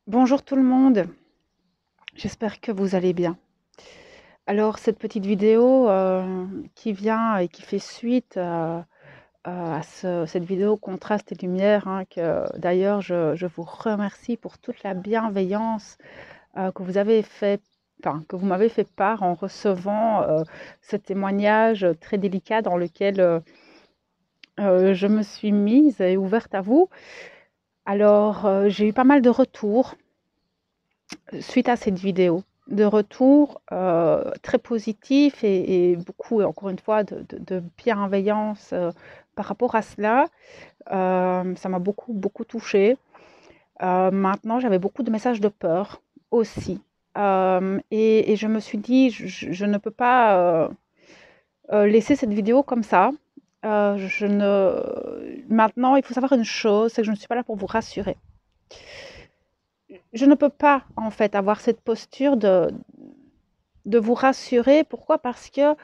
Bonjour tout le monde, j'espère que vous allez bien. Alors cette petite vidéo qui vient et qui fait suite à cette vidéo contraste et lumière, hein, que d'ailleurs je vous remercie pour toute la bienveillance que vous avez fait, enfin que vous m'avez fait part en recevant ce témoignage très délicat dans lequel je me suis mise et ouverte à vous. Alors j'ai eu pas mal de retours suite à cette vidéo, de retours très positifs et beaucoup, encore une fois, de bienveillance par rapport à cela. Ça m'a beaucoup touchée. Maintenant, j'avais beaucoup de messages de peur aussi. Et je me suis dit, je ne peux pas laisser cette vidéo comme ça. Maintenant, il faut savoir une chose, c'est que je ne suis pas là pour vous rassurer. Je ne peux pas, en fait, avoir cette posture de vous rassurer. Pourquoi? Parce que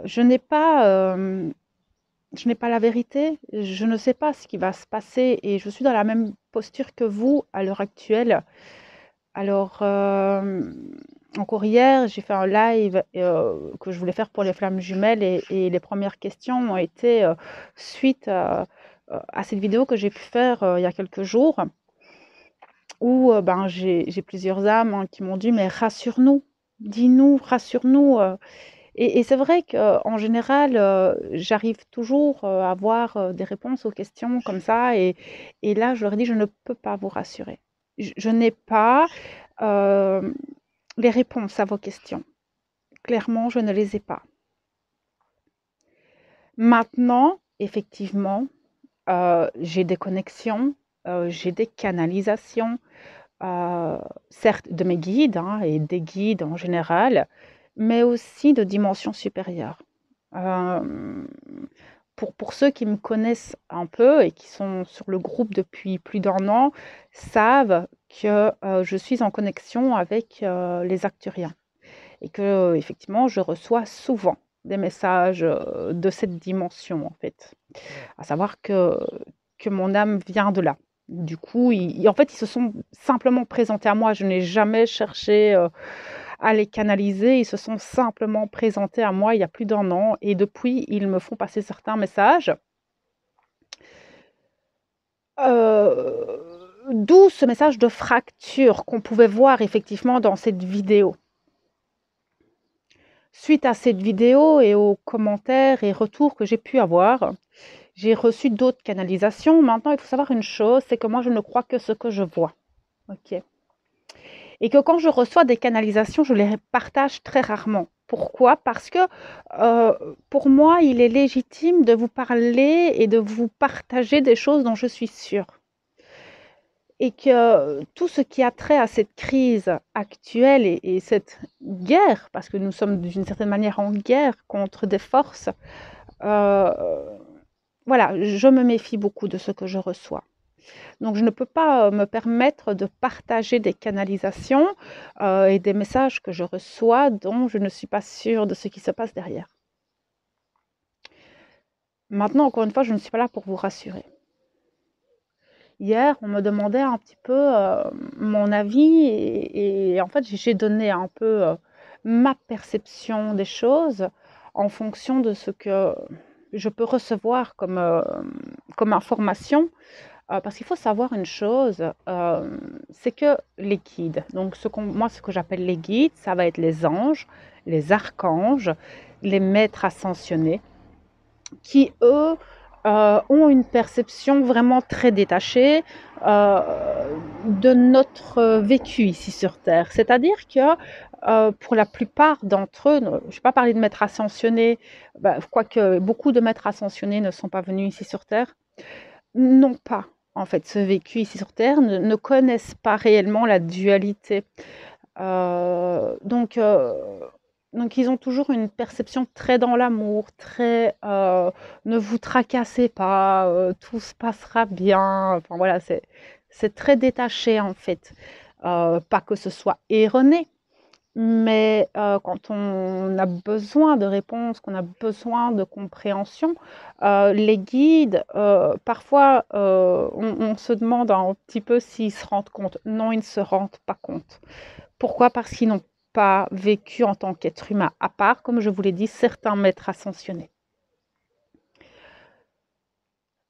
je n'ai pas, je n'ai pas la vérité. Je ne sais pas ce qui va se passer et je suis dans la même posture que vous à l'heure actuelle. Alors, encore hier, j'ai fait un live que je voulais faire pour les flammes jumelles et les premières questions ont été suite à cette vidéo que j'ai pu faire il y a quelques jours où ben, j'ai plusieurs âmes, hein, qui m'ont dit, mais rassure-nous, dis-nous, rassure-nous. Et c'est vrai qu'en général, j'arrive toujours à avoir des réponses aux questions comme ça. Et là, je leur dis, je ne peux pas vous rassurer. Je n'ai pas euh, les réponses à vos questions. Clairement, je ne les ai pas. Maintenant, effectivement, j'ai des connexions, j'ai des canalisations, certes de mes guides, hein, et des guides en général, mais aussi de dimensions supérieures. Euh, pour ceux qui me connaissent un peu et qui sont sur le groupe depuis plus d'un an, savent que je suis en connexion avec les Acturiens et que effectivement je reçois souvent des messages de cette dimension en fait, à savoir que mon âme vient de là. Du coup, en fait, ils se sont simplement présentés à moi. Je n'ai jamais cherché à les canaliser. Ils se sont simplement présentés à moi il y a plus d'un an. Et depuis, ils me font passer certains messages. D'où ce message de fracture qu'on pouvait voir effectivement dans cette vidéo. Suite à cette vidéo et aux commentaires et retours que j'ai pu avoir, j'ai reçu d'autres canalisations. Maintenant, il faut savoir une chose, c'est que moi, je ne crois que ce que je vois. Ok. Et que quand je reçois des canalisations, je les partage très rarement. Pourquoi? Parce que pour moi, il est légitime de vous parler et de vous partager des choses dont je suis sûre. Et que tout ce qui a trait à cette crise actuelle et cette guerre, parce que nous sommes d'une certaine manière en guerre contre des forces, euh, voilà, je me méfie beaucoup de ce que je reçois. Donc, je ne peux pas me permettre de partager des canalisations et des messages que je reçois dont je ne suis pas sûre de ce qui se passe derrière. Maintenant, encore une fois, je ne suis pas là pour vous rassurer. Hier, on me demandait un petit peu mon avis et en fait, j'ai donné un peu ma perception des choses en fonction de ce que je peux recevoir comme information. Parce qu'il faut savoir une chose, c'est que les guides, donc moi ce que j'appelle les guides, ça va être les anges, les archanges, les maîtres ascensionnés, qui eux ont une perception vraiment très détachée de notre vécu ici sur Terre. C'est-à-dire que pour la plupart d'entre eux, je ne vais pas parler de maîtres ascensionnés, quoique beaucoup de maîtres ascensionnés ne sont pas venus ici sur Terre, n'ont pas en fait ce vécu ici sur Terre, ne connaissent pas réellement la dualité. Euh, donc, euh, donc ils ont toujours une perception très dans l'amour, très ne vous tracassez pas, tout se passera bien. Enfin voilà, c'est très détaché en fait. Pas que ce soit erroné, Mais quand on a besoin de réponses, qu'on a besoin de compréhension, les guides, parfois, on se demande un petit peu s'ils se rendent compte. Non, ils ne se rendent pas compte. Pourquoi? Parce qu'ils n'ont pas vécu en tant qu'être humain, à part, comme je vous l'ai dit, certains maîtres ascensionnés.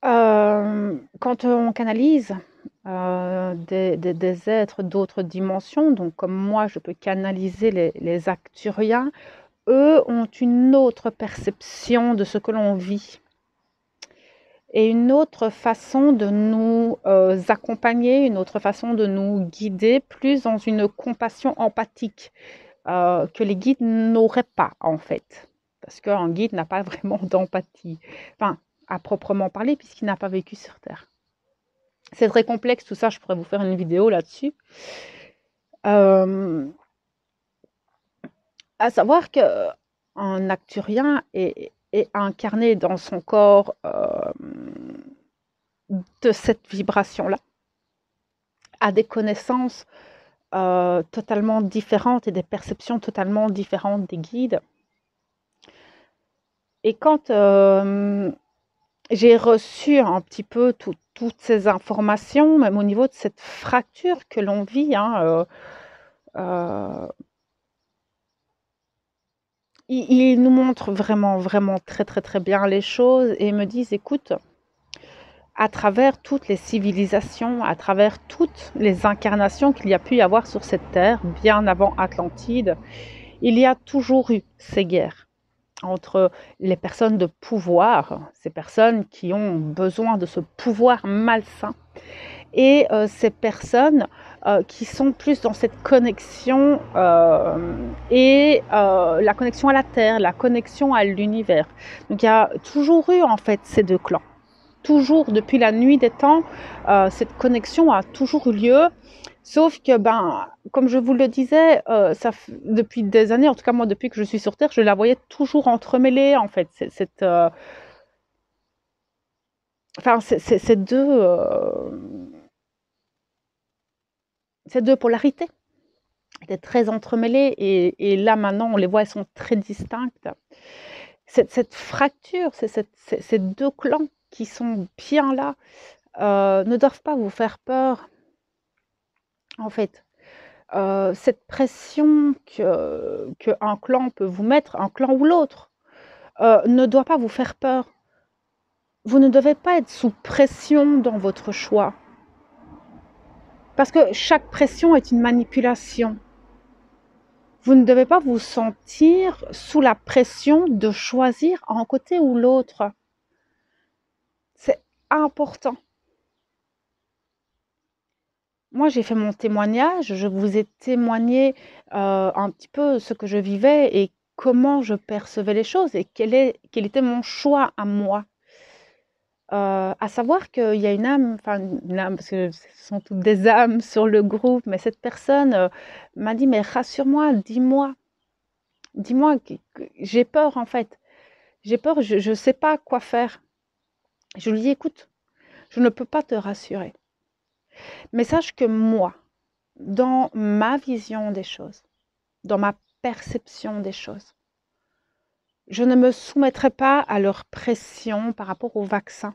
Quand on canalise des êtres d'autres dimensions, donc comme moi, je peux canaliser les Acturiens, eux ont une autre perception de ce que l'on vit et une autre façon de nous accompagner, une autre façon de nous guider, plus dans une compassion empathique que les guides n'auraient pas en fait. Parce qu'un guide n'a pas vraiment d'empathie, enfin, à proprement parler, puisqu'il n'a pas vécu sur Terre. C'est très complexe tout ça, je pourrais vous faire une vidéo là-dessus. À savoir qu'un Acturien est incarné dans son corps de cette vibration-là, a des connaissances totalement différentes et des perceptions totalement différentes des guides. Et quand j'ai reçu un petit peu toutes ces informations, même au niveau de cette fracture que l'on vit, hein, ils nous montrent vraiment, vraiment très, très, très bien les choses et me disent, écoute, à travers toutes les civilisations, à travers toutes les incarnations qu'il y a pu y avoir sur cette terre, bien avant Atlantide, il y a toujours eu ces guerres entre les personnes de pouvoir, ces personnes qui ont besoin de ce pouvoir malsain, et ces personnes qui sont plus dans cette connexion et la connexion à la Terre, la connexion à l'univers. Donc il y a toujours eu en fait ces deux clans. Toujours, depuis la nuit des temps, cette connexion a toujours eu lieu. Sauf que, comme je vous le disais, depuis des années, en tout cas moi, depuis que je suis sur Terre, je la voyais toujours entremêlée, en fait, ces deux polarités étaient très entremêlées, et là, maintenant, on les voit, elles sont très distinctes. Cette fracture, ces deux clans qui sont bien là, ne doivent pas vous faire peur, en fait. Cette pression qu'un clan peut vous mettre, un clan ou l'autre, ne doit pas vous faire peur. Vous ne devez pas être sous pression dans votre choix. Parce que chaque pression est une manipulation. Vous ne devez pas vous sentir sous la pression de choisir un côté ou l'autre. C'est important. Moi, j'ai fait mon témoignage, je vous ai témoigné un petit peu ce que je vivais et comment je percevais les choses et quel était mon choix à moi. À savoir qu'il y a une âme, enfin une âme, parce que ce sont toutes des âmes sur le groupe, mais cette personne m'a dit, mais rassure-moi, dis-moi, j'ai peur en fait. J'ai peur, je ne sais pas quoi faire. Je lui dis, écoute, je ne peux pas te rassurer. Mais sache que moi, dans ma vision des choses, dans ma perception des choses, je ne me soumettrai pas à leur pression par rapport au vaccin,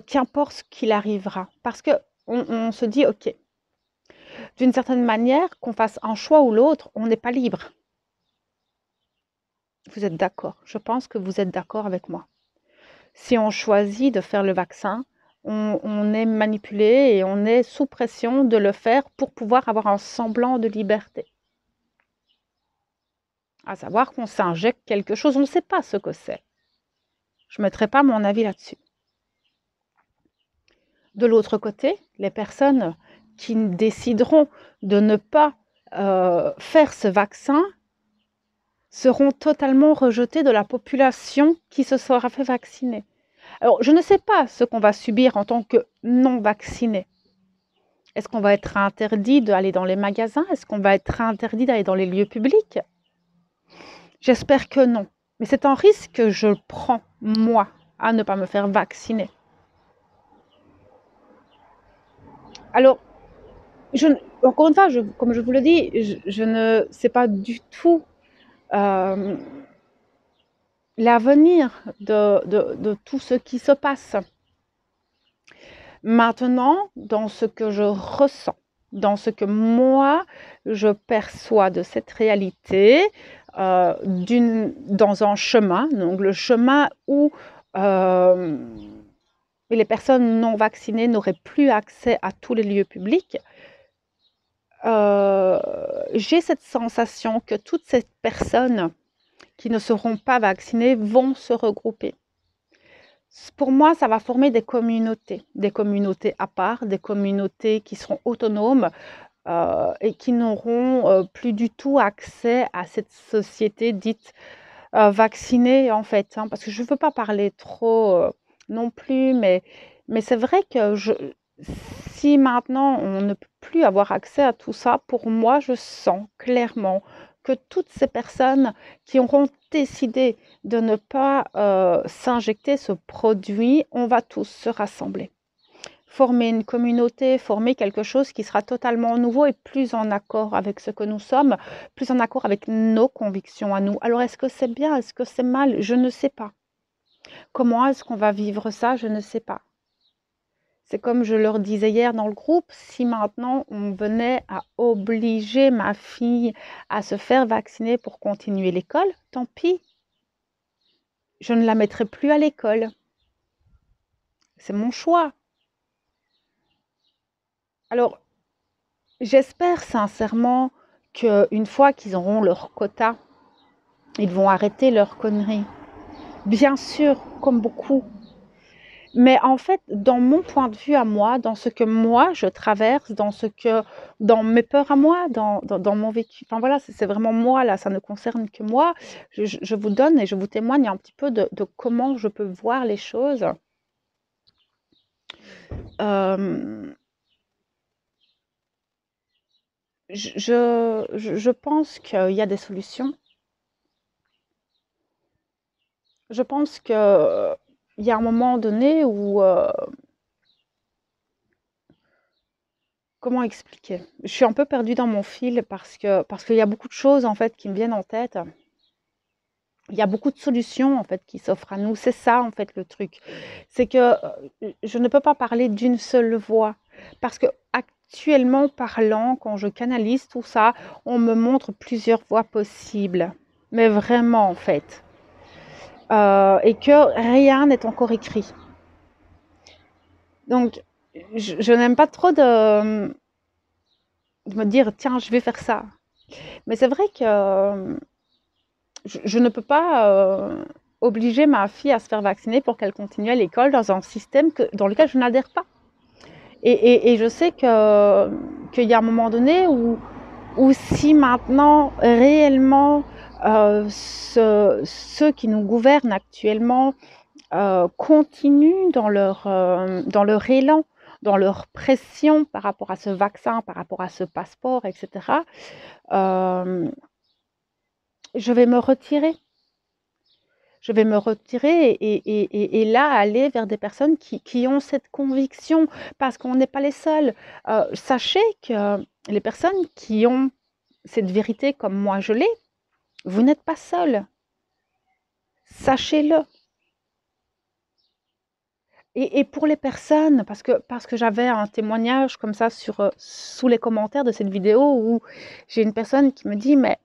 qu'importe ce qu'il arrivera. Parce qu'on se dit, ok, d'une certaine manière, qu'on fasse un choix ou l'autre, on n'est pas libre. Vous êtes d'accord? Je pense que vous êtes d'accord avec moi. Si on choisit de faire le vaccin, on est manipulé et on est sous pression de le faire pour pouvoir avoir un semblant de liberté. À savoir qu'on s'injecte quelque chose, on ne sait pas ce que c'est. Je ne mettrai pas mon avis là-dessus. De l'autre côté, les personnes qui décideront de ne pas faire ce vaccin seront totalement rejetées de la population qui se sera fait vacciner. Alors, je ne sais pas ce qu'on va subir en tant que non-vacciné. Est-ce qu'on va être interdit d'aller dans les magasins? Est-ce qu'on va être interdit d'aller dans les lieux publics? J'espère que non. Mais c'est un risque que je prends, moi, à ne pas me faire vacciner. Alors, encore une fois, comme je vous le dis, je ne sais pas du tout euh, l'avenir de tout ce qui se passe. Maintenant, dans ce que je ressens, dans ce que moi, je perçois de cette réalité, dans un chemin, donc le chemin où les personnes non vaccinées n'auraient plus accès à tous les lieux publics, j'ai cette sensation que toutes ces personnes qui ne seront pas vaccinées vont se regrouper. Pour moi, ça va former des communautés à part, des communautés qui seront autonomes et qui n'auront plus du tout accès à cette société dite vaccinée, en fait. Hein, parce que je ne veux pas parler trop non plus, mais c'est vrai que si maintenant on ne peut plus avoir accès à tout ça, pour moi, je sens clairement que toutes ces personnes qui auront décidé de ne pas s'injecter ce produit, on va tous se rassembler. Former une communauté, former quelque chose qui sera totalement nouveau et plus en accord avec ce que nous sommes, plus en accord avec nos convictions à nous. Alors, est-ce que c'est bien? Est-ce que c'est mal? Je ne sais pas. Comment est-ce qu'on va vivre ça? Je ne sais pas. C'est comme je leur disais hier dans le groupe, si maintenant on venait à obliger ma fille à se faire vacciner pour continuer l'école, tant pis, je ne la mettrai plus à l'école. C'est mon choix. Alors, j'espère sincèrement qu'une fois qu'ils auront leur quota, ils vont arrêter leurs conneries. Bien sûr, comme beaucoup. Mais en fait, dans mon point de vue à moi, dans ce que moi je traverse, dans mes peurs à moi, dans mon vécu, enfin voilà, c'est vraiment moi là, ça ne concerne que moi. Je vous donne et je vous témoigne un petit peu de comment je peux voir les choses. Euh, je pense qu'il y a des solutions. Je pense qu'il y a un moment donné où comment expliquer? Je suis un peu perdue dans mon fil parce qu'il y a beaucoup de choses en fait qui me viennent en tête. Il y a beaucoup de solutions en fait qui s'offrent à nous. C'est ça en fait le truc. C'est que je ne peux pas parler d'une seule voix parce que actuellement parlant, quand je canalise tout ça, on me montre plusieurs voies possibles. Mais vraiment en fait. Et que rien n'est encore écrit. Donc, je n'aime pas trop de me dire, tiens, je vais faire ça. Mais c'est vrai que je ne peux pas obliger ma fille à se faire vacciner pour qu'elle continue à l'école dans un système dans lequel je n'adhère pas. Et je sais qu'il y a un moment donné où si maintenant réellement ceux qui nous gouvernent actuellement continuent dans leur élan, dans leur pression par rapport à ce vaccin, par rapport à ce passeport, etc., euh, je vais me retirer. Je vais me retirer et là aller vers des personnes qui ont cette conviction parce qu'on n'est pas les seuls. Sachez que les personnes qui ont cette vérité comme moi je l'ai, vous n'êtes pas seuls. Sachez-le. Et pour les personnes, parce que j'avais un témoignage comme ça sous les commentaires de cette vidéo où j'ai une personne qui me dit, mais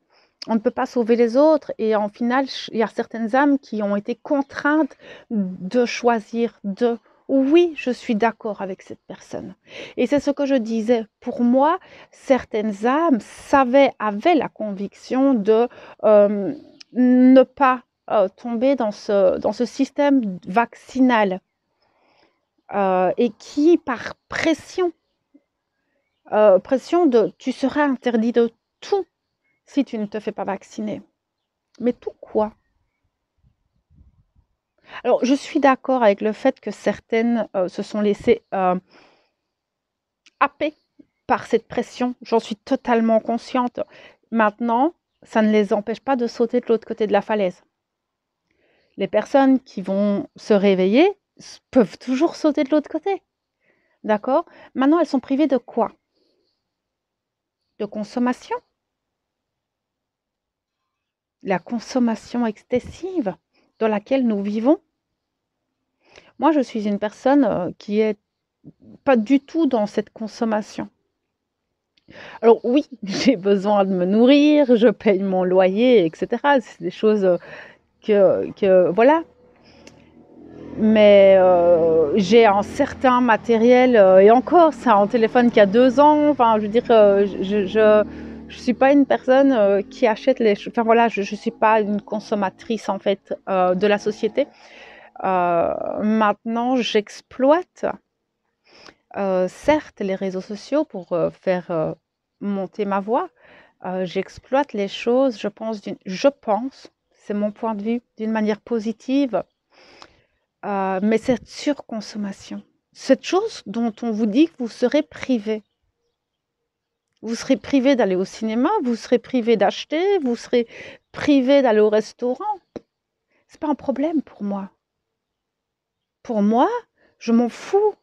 on ne peut pas sauver les autres. Et en final, il y a certaines âmes qui ont été contraintes de choisir de. Oui, je suis d'accord avec cette personne. Et c'est ce que je disais. Pour moi, certaines âmes avaient la conviction de ne pas tomber dans ce système vaccinal. Et qui, par pression de tu seras interdit de tout si tu ne te fais pas vacciner. Mais tout quoi? Alors, je suis d'accord avec le fait que certaines se sont laissées happer par cette pression. J'en suis totalement consciente. Maintenant, ça ne les empêche pas de sauter de l'autre côté de la falaise. Les personnes qui vont se réveiller peuvent toujours sauter de l'autre côté. D'accord? Maintenant, elles sont privées de quoi? de consommation, la consommation excessive dans laquelle nous vivons. Moi, je suis une personne qui est pas du tout dans cette consommation. Alors oui, j'ai besoin de me nourrir, je paye mon loyer, etc. C'est des choses voilà. Mais j'ai un certain matériel, et encore, c'est un téléphone qui a 2 ans. Enfin, je veux dire, je suis pas une personne qui achète les choses. Enfin voilà, je suis pas une consommatrice en fait de la société. Maintenant, j'exploite certes les réseaux sociaux pour faire monter ma voix. J'exploite les choses, je pense, c'est mon point de vue, d'une manière positive. Mais cette surconsommation, cette chose dont on vous dit que vous serez privé. Vous serez privé d'aller au cinéma, vous serez privé d'acheter, vous serez privé d'aller au restaurant. C'est pas un problème pour moi. Pour moi, je m'en fous.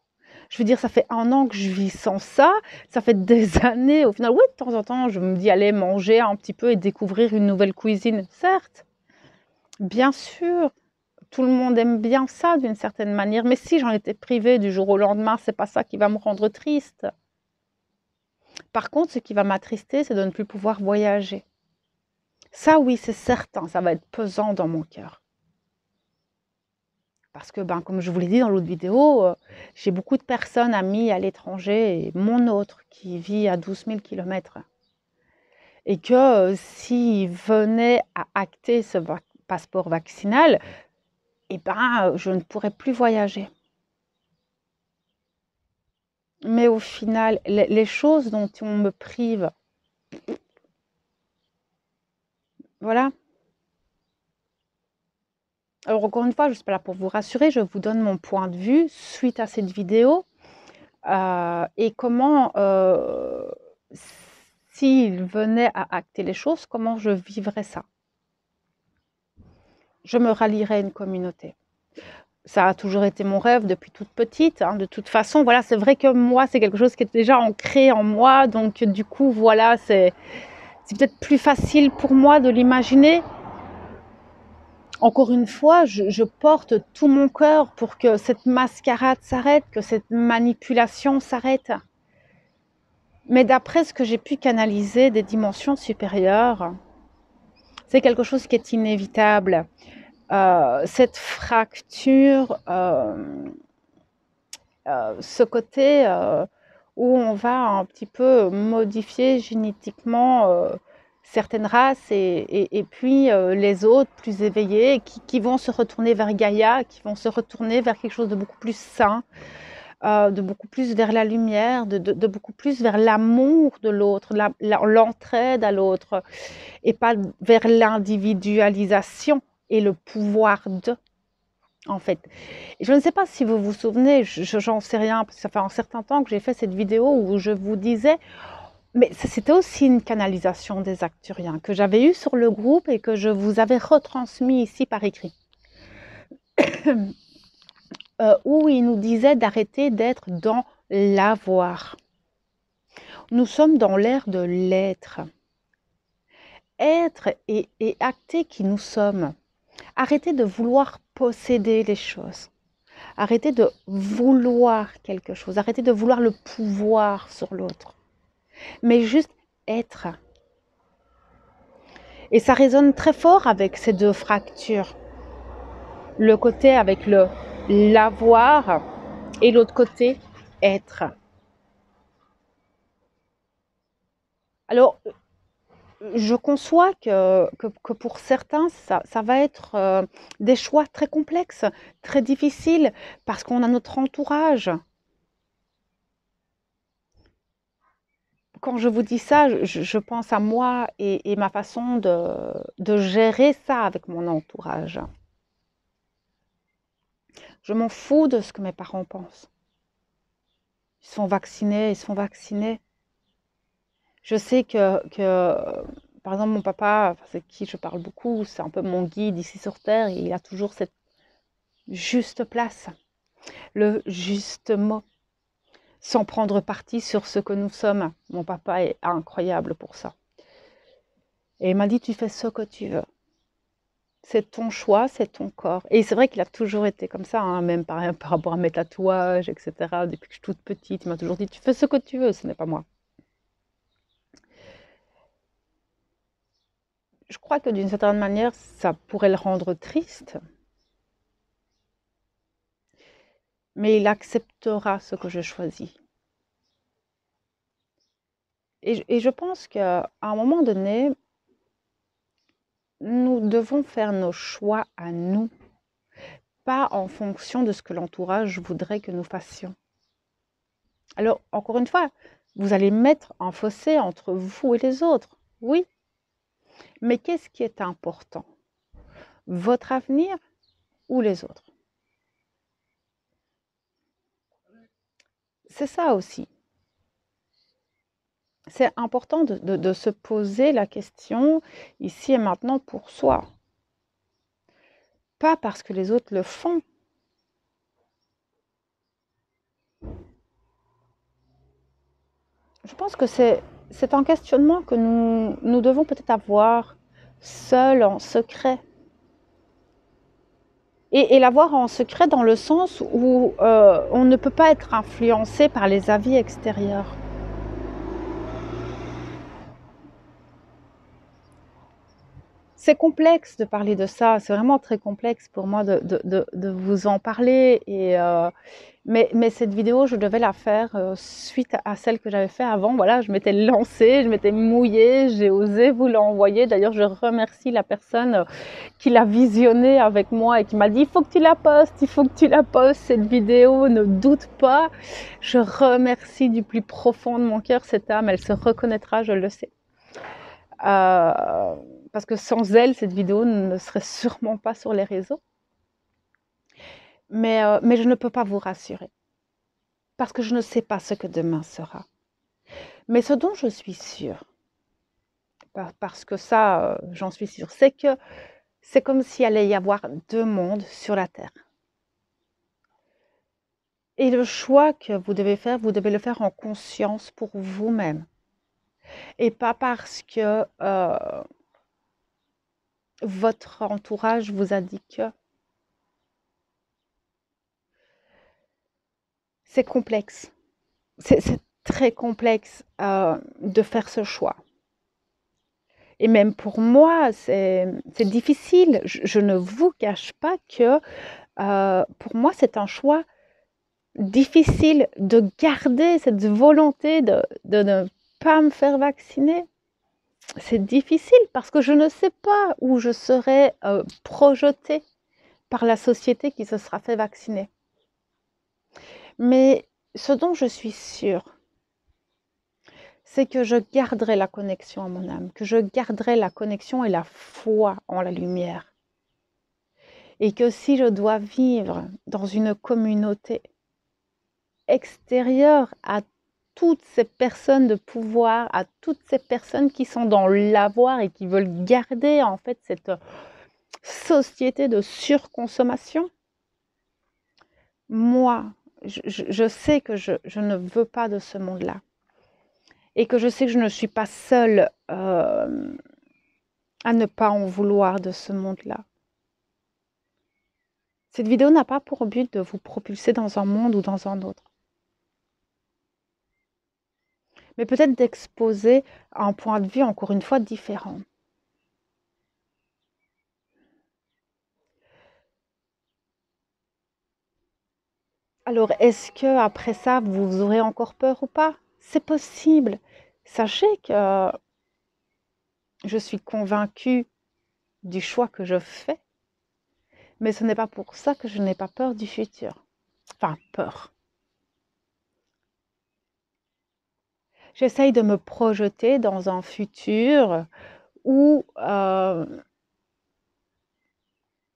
Je veux dire, ça fait 1 an que je vis sans ça. Ça fait des années. Au final, oui, de temps en temps, je me dis aller manger un petit peu et découvrir une nouvelle cuisine. Certes, bien sûr, tout le monde aime bien ça d'une certaine manière. Mais si j'en étais privée du jour au lendemain, c'est pas ça qui va me rendre triste. Par contre, ce qui va m'attrister, c'est de ne plus pouvoir voyager. Ça, oui, c'est certain, ça va être pesant dans mon cœur. Parce que, comme je vous l'ai dit dans l'autre vidéo, j'ai beaucoup de personnes amies à l'étranger, et mon autre qui vit à 12 000 km. Et que s'il venait à acter ce passeport vaccinal, je ne pourrais plus voyager. Mais au final, les choses dont on me prive, voilà. Alors encore une fois, je ne suis pas là pour vous rassurer, je vous donne mon point de vue suite à cette vidéo et comment, s'il venait à acter les choses, comment je vivrais ça. Je me rallierais à une communauté. Ça a toujours été mon rêve depuis toute petite, hein. De toute façon, voilà, c'est vrai que moi, c'est quelque chose qui est déjà ancré en moi, donc du coup, voilà, c'est peut-être plus facile pour moi de l'imaginer. Encore une fois, je porte tout mon cœur pour que cette mascarade s'arrête, que cette manipulation s'arrête. Mais d'après ce que j'ai pu canaliser des dimensions supérieures, c'est quelque chose qui est inévitable. Cette fracture, ce côté où on va un petit peu modifier génétiquement certaines races et puis les autres plus éveillés qui vont se retourner vers Gaïa, qui vont se retourner vers quelque chose de beaucoup plus sain, de beaucoup plus vers la lumière, de beaucoup plus vers l'amour de l'autre, l'entraide à l'autre, et pas vers l'individualisation et le pouvoir de, en fait. Et je ne sais pas si vous vous souvenez, j'en sais rien, parce que ça fait un certain temps que j'ai fait cette vidéo où je vous disais, mais c'était aussi une canalisation des Acturiens que j'avais eue sur le groupe et que je vous avais retransmis ici par écrit. Où il nous disait d'arrêter d'être dans l'avoir. Nous sommes dans l'ère de l'être. Être et acter qui nous sommes. Arrêtez de vouloir posséder les choses. Arrêtez de vouloir quelque chose. Arrêtez de vouloir le pouvoir sur l'autre. Mais juste être. Et ça résonne très fort avec ces deux fractures. Le côté avec le l'avoir et l'autre côté être. Alors, je conçois que pour certains, ça va être des choix très complexes, très difficiles, parce qu'on a notre entourage. Quand je vous dis ça, je pense à moi et ma façon de gérer ça avec mon entourage. Je m'en fous de ce que mes parents pensent. Ils sont vaccinés, ils sont vaccinés. Je sais par exemple, mon papa, c'est qui je parle beaucoup, c'est un peu mon guide ici sur Terre, et il a toujours cette juste place, le juste mot. sans prendre parti sur ce que nous sommes. Mon papa est incroyable pour ça. Et il m'a dit, tu fais ce que tu veux. C'est ton choix, c'est ton corps. Et c'est vrai qu'il a toujours été comme ça, hein, même par rapport à mes tatouages, etc. Depuis que je suis toute petite, il m'a toujours dit, tu fais ce que tu veux, ce n'est pas moi. Je crois que d'une certaine manière, ça pourrait le rendre triste, mais il acceptera ce que je choisis. Et je pense qu'à un moment donné, nous devons faire nos choix à nous, pas en fonction de ce que l'entourage voudrait que nous fassions. Alors, encore une fois, vous allez mettre un fossé entre vous et les autres, oui, mais qu'est-ce qui est important? Votre avenir ou les autres? C'est ça aussi. C'est important de se poser la question ici et maintenant pour soi. Pas parce que les autres le font. Je pense que c'est un questionnement que nous devons peut-être avoir seul, en secret. Et l'avoir en secret dans le sens où on ne peut pas être influencé par les avis extérieurs. C'est complexe de parler de ça, c'est vraiment très complexe pour moi de vous en parler. Mais cette vidéo, je devais la faire suite à celle que j'avais fait avant. Voilà, je m'étais lancée, je m'étais mouillée, j'ai osé vous l'envoyer. D'ailleurs, je remercie la personne qui l'a visionnée avec moi et qui m'a dit, il faut que tu la postes, il faut que tu la postes, cette vidéo, ne doute pas. Je remercie du plus profond de mon cœur cette âme, elle se reconnaîtra, je le sais. Parce que sans elle, cette vidéo ne serait sûrement pas sur les réseaux. Mais je ne peux pas vous rassurer. Parce que je ne sais pas ce que demain sera. Mais ce dont je suis sûre, parce que ça, j'en suis sûre, c'est que c'est comme s'il allait y avoir deux mondes sur la Terre. Et le choix que vous devez faire, vous devez le faire en conscience pour vous-même. Et pas parce que votre entourage vous a dit que. C'est complexe. C'est très complexe de faire ce choix. Et même pour moi, c'est difficile. Je ne vous cache pas que pour moi, c'est un choix difficile de garder cette volonté de ne pas me faire vacciner. C'est difficile parce que je ne sais pas où je serai projetée par la société qui se sera fait vacciner. Mais ce dont je suis sûre, c'est que je garderai la connexion à mon âme, que je garderai la connexion et la foi en la lumière. Et que si je dois vivre dans une communauté extérieure à toutes ces personnes de pouvoir, à toutes ces personnes qui sont dans l'avoir et qui veulent garder en fait cette société de surconsommation, moi, je sais que je ne veux pas de ce monde-là. Et que je sais que je ne suis pas seule à ne pas en vouloir de ce monde-là. Cette vidéo n'a pas pour but de vous propulser dans un monde ou dans un autre. Mais peut-être d'exposer un point de vue, encore une fois, différent. Alors, est-ce que après ça, vous aurez encore peur ou pas? C'est possible. Sachez que je suis convaincue du choix que je fais, mais ce n'est pas pour ça que je n'ai pas peur du futur. Enfin, peur. J'essaye de me projeter dans un futur où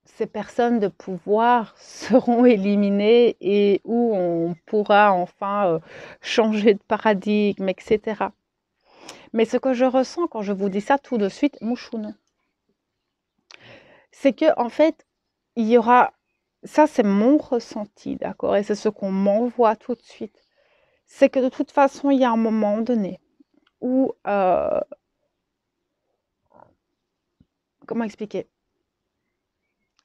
ces personnes de pouvoir seront éliminées et où on pourra enfin changer de paradigme, etc. Mais ce que je ressens quand je vous dis ça tout de suite, mouchounou, c'est que en fait, il y aura, ça c'est mon ressenti, d'accord, et c'est ce qu'on m'envoie tout de suite. c'est que de toute façon, il y a un moment donné où, comment expliquer?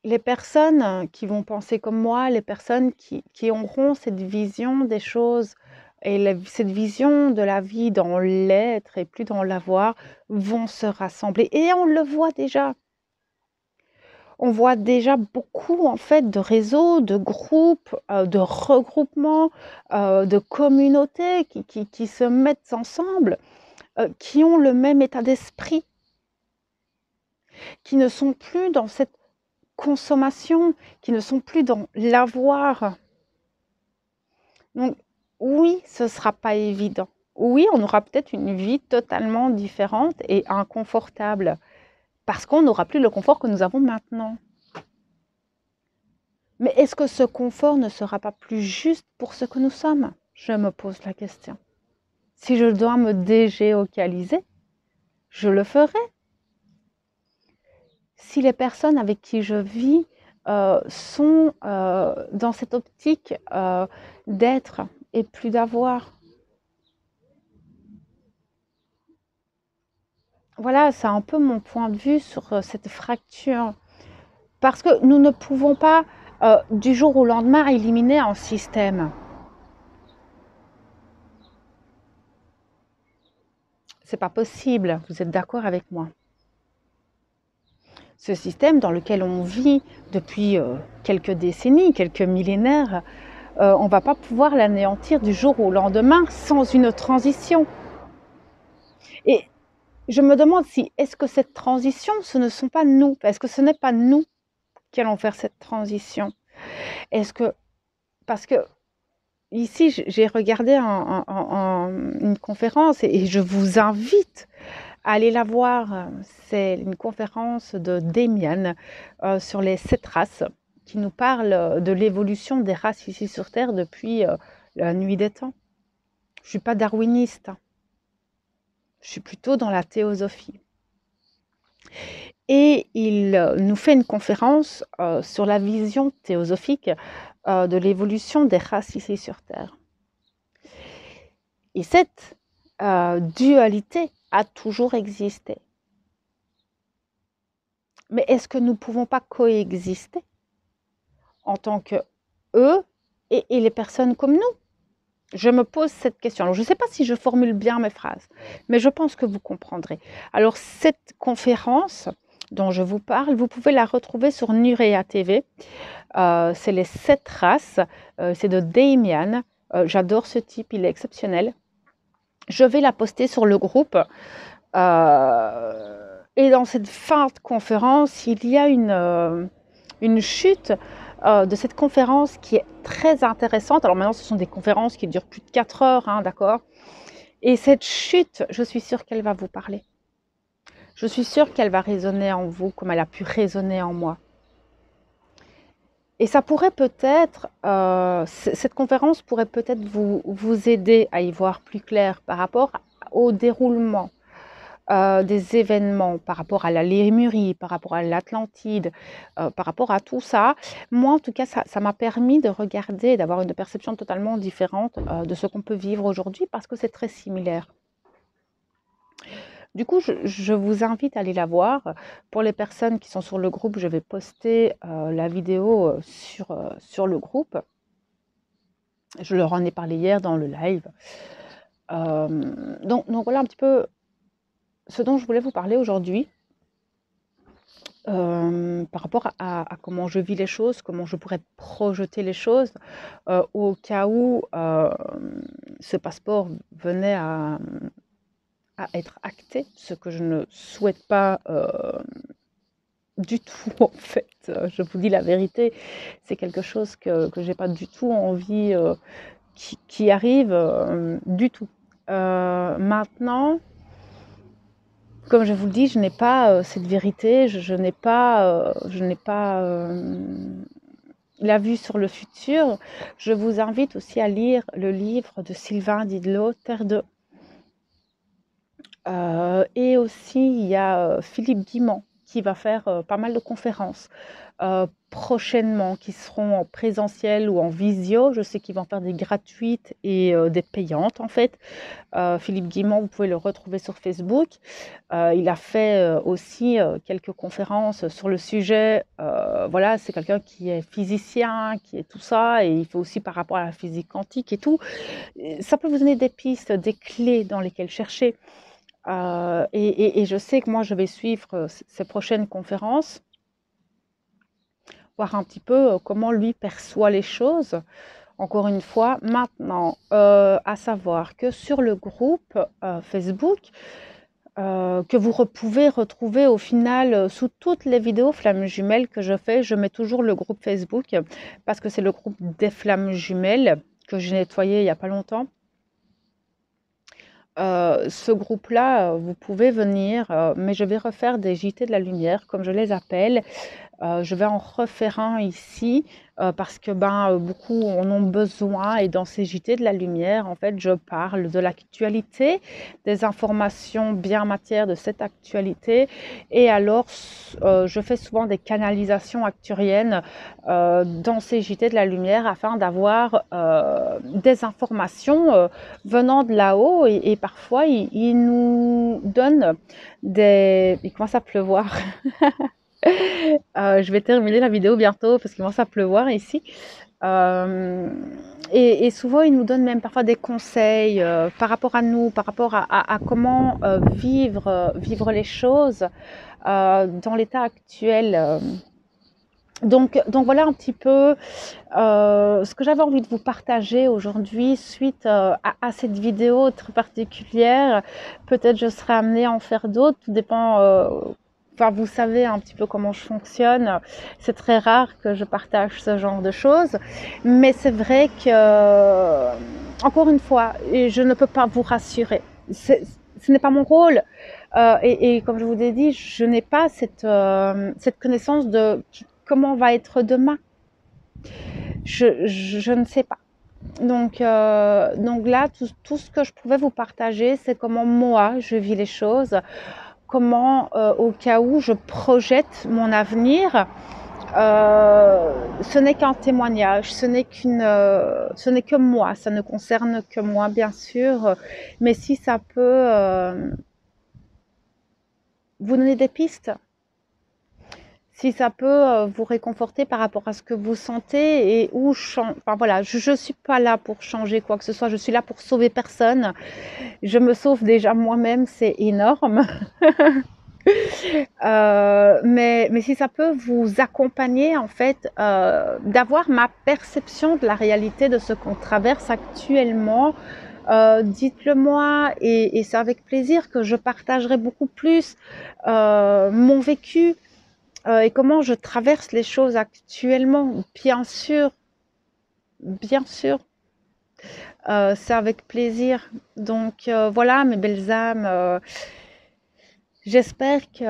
Les personnes qui vont penser comme moi, les personnes qui auront cette vision des choses et cette vision de la vie dans l'être et plus dans l'avoir, vont se rassembler. Et on le voit déjà. On voit déjà beaucoup en fait de réseaux, de groupes, de regroupements, de communautés qui se mettent ensemble, qui ont le même état d'esprit, qui ne sont plus dans cette consommation, qui ne sont plus dans l'avoir. Donc oui, ce ne sera pas évident. Oui, on aura peut-être une vie totalement différente et inconfortable, parce qu'on n'aura plus le confort que nous avons maintenant. Mais est-ce que ce confort ne sera pas plus juste pour ce que nous sommes? Je me pose la question. Si je dois me dégéocaliser, je le ferai. Si les personnes avec qui je vis sont dans cette optique d'être et plus d'avoir. Voilà, c'est un peu mon point de vue sur cette fracture. Parce que nous ne pouvons pas, du jour au lendemain, éliminer un système. C'est pas possible, vous êtes d'accord avec moi? Ce système dans lequel on vit depuis quelques décennies, quelques millénaires, on ne va pas pouvoir l'anéantir du jour au lendemain sans une transition. Et je me demande si, est-ce que cette transition, ce ne sont pas nous? Est-ce que ce n'est pas nous qui allons faire cette transition? Est-ce que, parce que ici, j'ai regardé une conférence et je vous invite à aller la voir. C'est une conférence de Damian sur les 7 races qui nous parle de l'évolution des races ici sur Terre depuis la nuit des temps. Je ne suis pas darwiniste, je suis plutôt dans la théosophie. Et il nous fait une conférence sur la vision théosophique de l'évolution des races ici sur Terre. Et cette dualité a toujours existé. Mais est-ce que nous ne pouvons pas coexister en tant que eux et les personnes comme nous? Je me pose cette question. Alors, je ne sais pas si je formule bien mes phrases, mais je pense que vous comprendrez. Alors, cette conférence dont je vous parle, vous pouvez la retrouver sur Nurea TV. C'est les 7 races. C'est de Damian. J'adore ce type, il est exceptionnel. Je vais la poster sur le groupe. Et dans cette fin de conférence, il y a une chute de cette conférence qui est très intéressante. Alors maintenant, ce sont des conférences qui durent plus de 4 heures, hein, d'accord? Et cette chute, je suis sûre qu'elle va vous parler. Je suis sûre qu'elle va résonner en vous comme elle a pu résonner en moi. Et ça pourrait peut-être, cette conférence pourrait peut-être vous aider à y voir plus clair par rapport au déroulement des événements, par rapport à la Lémurie, par rapport à l'Atlantide, par rapport à tout ça. Moi, en tout cas, ça m'a permis de regarder, d'avoir une perception totalement différente de ce qu'on peut vivre aujourd'hui parce que c'est très similaire. Du coup, je vous invite à aller la voir. Pour les personnes qui sont sur le groupe, je vais poster la vidéo sur le groupe. Je leur en ai parlé hier dans le live. Donc voilà un petit peu ce dont je voulais vous parler aujourd'hui. Par rapport à comment je vis les choses, comment je pourrais projeter les choses, au cas où ce passeport venait à être acté, ce que je ne souhaite pas du tout en fait. Je vous dis la vérité, c'est quelque chose que j'ai pas du tout envie qui arrive du tout. Maintenant, comme je vous le dis, je n'ai pas cette vérité, je n'ai pas la vue sur le futur. Je vous invite aussi à lire le livre de Sylvain Didlot, Terre de. Et aussi, il y a Philippe Guimont qui va faire pas mal de conférences prochainement, qui seront en présentiel ou en visio. Je sais qu'ils vont faire des gratuites et des payantes en fait. Philippe Guimont, vous pouvez le retrouver sur Facebook. Il a fait aussi quelques conférences sur le sujet. Voilà, c'est quelqu'un qui est physicien, qui est tout ça, et il fait aussi par rapport à la physique quantique et tout. Ça peut vous donner des pistes, des clés dans lesquelles chercher. Et je sais que moi, je vais suivre ces prochaines conférences, voir un petit peu comment lui perçoit les choses. Encore une fois, maintenant, à savoir que sur le groupe Facebook, que vous pouvez retrouver au final sous toutes les vidéos Flammes Jumelles que je fais, je mets toujours le groupe Facebook parce que c'est le groupe des Flammes Jumelles que j'ai nettoyé il n'y a pas longtemps. Ce groupe-là, vous pouvez venir, mais je vais refaire des JT de la lumière, comme je les appelle. Je vais en refaire un ici parce que beaucoup en ont besoin, et dans ces JT de la lumière, en fait, je parle de l'actualité, des informations bien matière de cette actualité, et alors je fais souvent des canalisations acturiennes dans ces JT de la lumière afin d'avoir des informations venant de là-haut, et parfois ils nous donnent des... Il commence à pleuvoir. Je vais terminer la vidéo bientôt parce qu'il commence à pleuvoir ici. Et souvent, ils nous donnent même parfois des conseils par rapport à nous, par rapport à comment vivre les choses dans l'état actuel. Donc voilà un petit peu ce que j'avais envie de vous partager aujourd'hui suite à cette vidéo très particulière. Peut-être je serai amenée à en faire d'autres, tout dépend. Enfin, vous savez un petit peu comment je fonctionne. C'est très rare que je partage ce genre de choses. Mais c'est vrai que, encore une fois, je ne peux pas vous rassurer. Ce n'est pas mon rôle. Et comme je vous l'ai dit, je n'ai pas cette connaissance de comment va être demain. Je ne sais pas. Donc là, tout ce que je pouvais vous partager, c'est comment moi, je vis les choses. Comment, au cas où je projette mon avenir, ce n'est qu'un témoignage, ce n'est que moi, ça ne concerne que moi, bien sûr, mais si ça peut vous donner des pistes, si ça peut vous réconforter par rapport à ce que vous sentez, et enfin voilà, je suis pas là pour changer quoi que ce soit, je suis là pour sauver personne. Je me sauve déjà moi-même, c'est énorme. Mais si ça peut vous accompagner en fait, d'avoir ma perception de la réalité de ce qu'on traverse actuellement, dites-le moi, et c'est avec plaisir que je partagerai beaucoup plus mon vécu et comment je traverse les choses actuellement. Bien sûr, c'est avec plaisir. Donc voilà mes belles âmes, j'espère que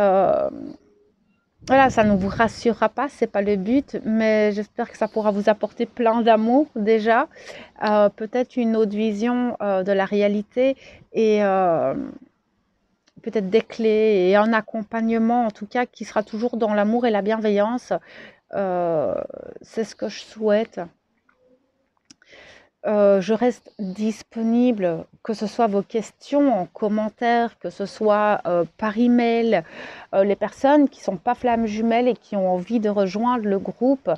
voilà, ça ne vous rassurera pas, c'est pas le but, mais j'espère que ça pourra vous apporter plein d'amour déjà, peut-être une autre vision de la réalité, et peut-être des clés et un accompagnement en tout cas qui sera toujours dans l'amour et la bienveillance. C'est ce que je souhaite. Je reste disponible, que ce soit vos questions en commentaire, que ce soit par email. Les personnes qui ne sont pas Flammes Jumelles et qui ont envie de rejoindre le groupe,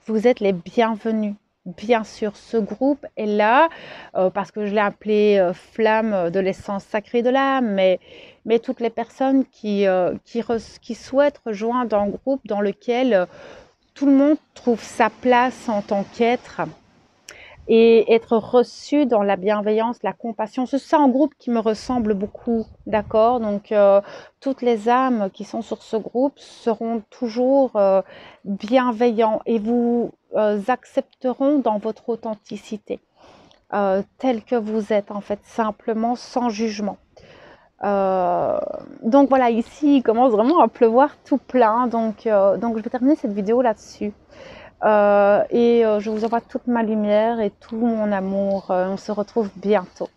vous êtes les bienvenus. Bien sûr, ce groupe est là parce que je l'ai appelé Flamme de l'essence sacrée de l'âme, mais toutes les personnes qui souhaitent rejoindre un groupe dans lequel tout le monde trouve sa place en tant qu'être, et être reçu dans la bienveillance, la compassion. C'est un groupe qui me ressemble beaucoup, d'accord? Donc, toutes les âmes qui sont sur ce groupe seront toujours bienveillants et vous accepteront dans votre authenticité, telle que vous êtes, en fait, simplement, sans jugement. Donc voilà, ici il commence vraiment à pleuvoir tout plein, donc je vais terminer cette vidéo là-dessus. Je vous envoie toute ma lumière et tout mon amour. On se retrouve bientôt.